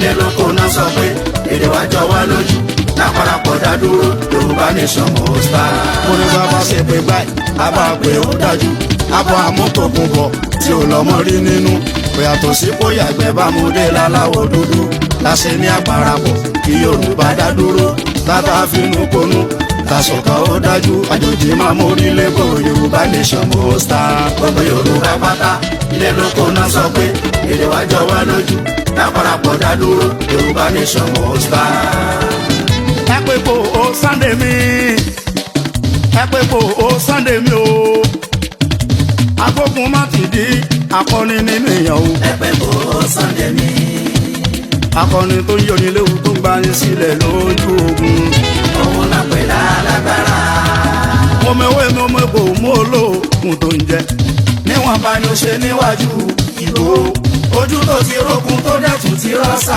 ilé lóko náà sọ pé èdè wa jọ wá lójú láparapọ̀ dá dúró Yorùbá nation must stand. mo ní bàbá ṣe pé báyìí a bá pé ó dájú abọ́ amútòkùn bọ̀ tí ò lọ́mọ rí nínú yàtọ̀ sí bóyá ẹgbẹ́ bá mú dé láláwọ̀ dúdú láṣẹ ní àparapọ̀ kí Yorùbá dá dúró tátà fínú konú tàṣọ̀kan ó dájú àjòjì máa mórí lẹ́kọ̀ọ́ Yorùbá nation must stand. gbogbo Yorùbá pátá ilé lóko náà sọ pé èdè wa jọ wá lójú láparapọ̀ dá dúró Yorùbá nation must stand. ẹ pé kò ó Sunday mi ẹ pé kò ó Sunday mi o agbógun má ti di akọni nínú èèyàn o. ẹ pé kò ó Sunday mi. akọni tó ń yọni léwu tó ń gbani sílẹ̀ lójú ogun. òun náà pè lálágbára. mo mẹ́wé mi ọmọ ẹ̀kọ́ mú olóògùn tó ń jẹ. níwọ̀n bá ní ó ṣe níwájú ìbò ojú tó ti rókun tó dẹ̀ tún ti rọ́ṣà.